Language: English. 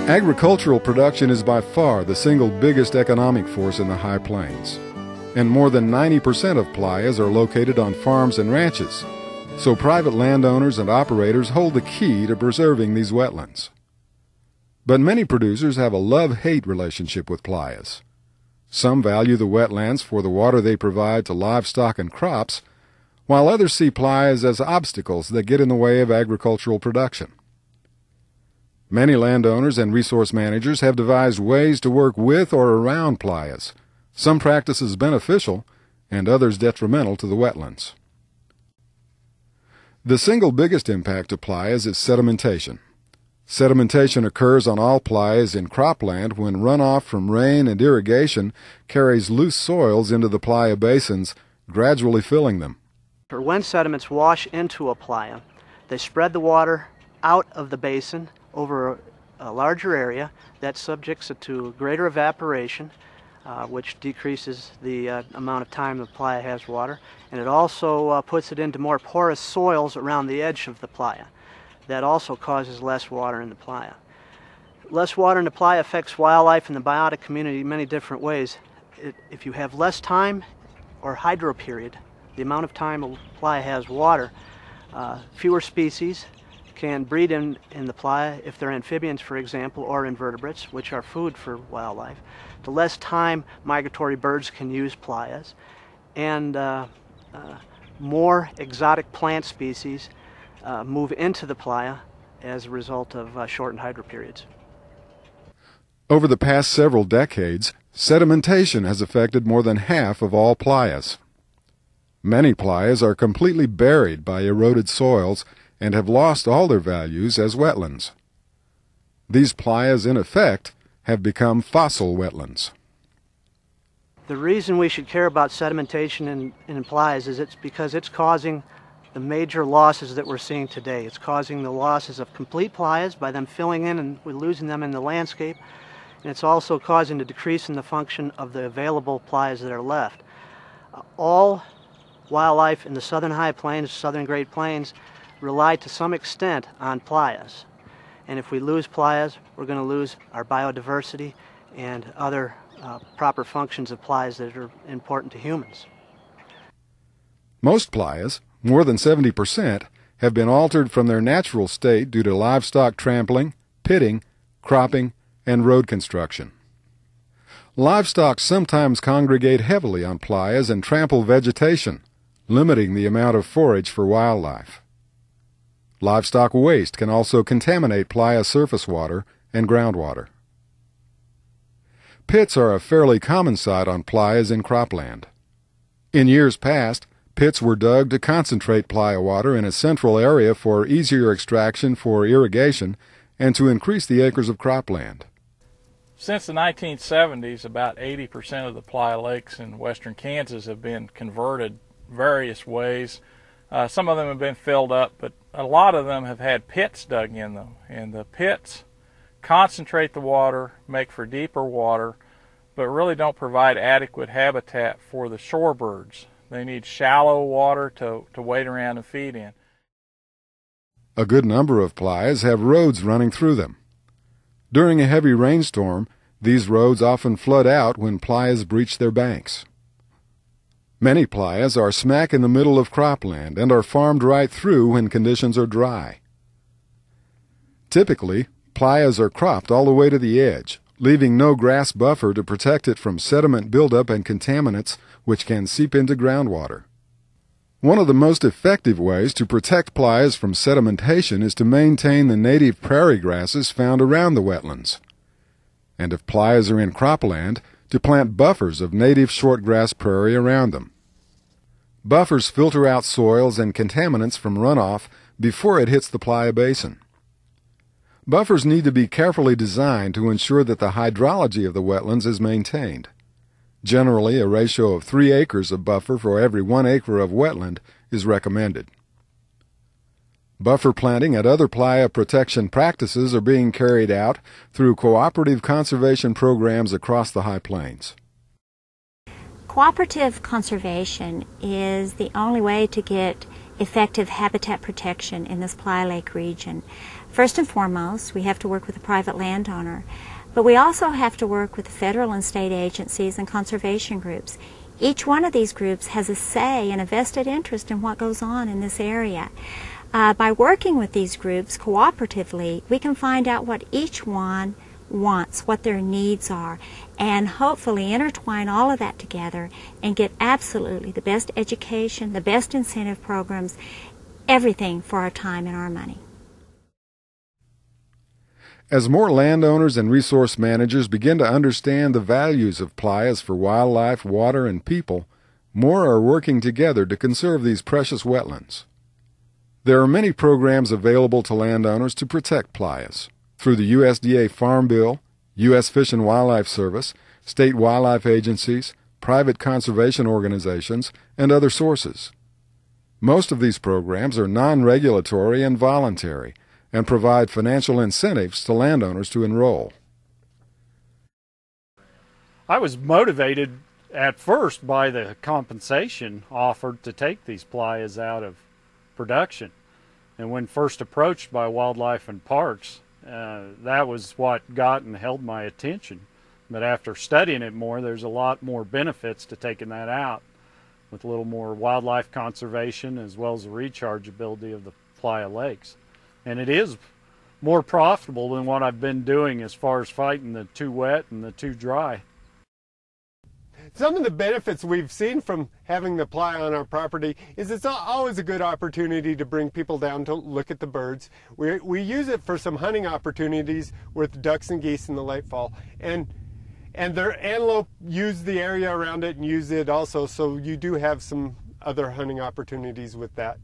Agricultural production is by far the single biggest economic force in the High Plains, and more than 90% of playas are located on farms and ranches, so private landowners and operators hold the key to preserving these wetlands. But many producers have a love-hate relationship with playas. Some value the wetlands for the water they provide to livestock and crops, while others see playas as obstacles that get in the way of agricultural production. Many landowners and resource managers have devised ways to work with or around playas, some practices beneficial and others detrimental to the wetlands. The single biggest impact of playas is sedimentation. Sedimentation occurs on all playas in cropland when runoff from rain and irrigation carries loose soils into the playa basins, gradually filling them. When sediments wash into a playa, they spread the water out of the basin over a larger area that subjects it to greater evaporation, which decreases the amount of time the playa has water, and it also puts it into more porous soils around the edge of the playa. That also causes less water in the playa. Less water in the playa affects wildlife and the biotic community in many different ways. If you have less time or hydro period, the amount of time a playa has water, fewer species can breed in the playa if they're amphibians, for example, or invertebrates, which are food for wildlife. The less time migratory birds can use playas, and more exotic plant species move into the playa as a result of shortened hydro periods. Over the past several decades, sedimentation has affected more than half of all playas. Many playas are completely buried by eroded soils and have lost all their values as wetlands. These playas, in effect, have become fossil wetlands. The reason we should care about sedimentation in playas is because it's causing the major losses that we're seeing today. It's causing the losses of complete playas by them filling in and we're losing them in the landscape, and it's also causing a decrease in the function of the available playas that are left. All wildlife in the southern High Plains, southern Great Plains, rely to some extent on playas. And if we lose playas, we're going to lose our biodiversity and other proper functions of playas that are important to humans. Most playas, more than 70%, have been altered from their natural state due to livestock trampling, pitting, cropping, and road construction. Livestock sometimes congregate heavily on playas and trample vegetation, limiting the amount of forage for wildlife. Livestock waste can also contaminate playa surface water and groundwater. Pits are a fairly common sight on playas in cropland. In years past, pits were dug to concentrate playa water in a central area for easier extraction for irrigation and to increase the acres of cropland. Since the 1970s, about 80% of the playa lakes in western Kansas have been converted various ways. Some of them have been filled up, but a lot of them have had pits dug in them, and the pits concentrate the water, make for deeper water, but really don't provide adequate habitat for the shorebirds. They need shallow water to wade around and feed in. A good number of playas have roads running through them. During a heavy rainstorm, these roads often flood out when playas breach their banks. Many playas are smack in the middle of cropland and are farmed right through when conditions are dry. Typically, playas are cropped all the way to the edge, leaving no grass buffer to protect it from sediment buildup and contaminants which can seep into groundwater. One of the most effective ways to protect playas from sedimentation is to maintain the native prairie grasses found around the wetlands. And if playas are in cropland, to plant buffers of native shortgrass prairie around them. Buffers filter out soils and contaminants from runoff before it hits the playa basin. Buffers need to be carefully designed to ensure that the hydrology of the wetlands is maintained. Generally, a ratio of 3 acres of buffer for every 1 acre of wetland is recommended. Buffer planting and other playa protection practices are being carried out through cooperative conservation programs across the High Plains. Cooperative conservation is the only way to get effective habitat protection in this Playa Lake region. First and foremost, we have to work with a private landowner, but we also have to work with the federal and state agencies and conservation groups. Each one of these groups has a say and a vested interest in what goes on in this area. By working with these groups cooperatively, we can find out what each one wants, what their needs are, and hopefully intertwine all of that together and get absolutely the best education, the best incentive programs, everything for our time and our money. As more landowners and resource managers begin to understand the values of playas for wildlife, water, and people, more are working together to conserve these precious wetlands. There are many programs available to landowners to protect playas through the USDA Farm Bill, U.S. Fish and Wildlife Service, state wildlife agencies, private conservation organizations, and other sources. Most of these programs are non-regulatory and voluntary and provide financial incentives to landowners to enroll. I was motivated at first by the compensation offered to take these playas out of production. And when first approached by Wildlife and Parks, that was what got and held my attention. But after studying it more, there's a lot more benefits to taking that out, with a little more wildlife conservation as well as the rechargeability of the Playa lakes. And it is more profitable than what I've been doing as far as fighting the too wet and the too dry. Some of the benefits we've seen from having the playa on our property is it's always a good opportunity to bring people down to look at the birds. We use it for some hunting opportunities with ducks and geese in the late fall. And their antelope use the area around it and use it also, so you do have some other hunting opportunities with that.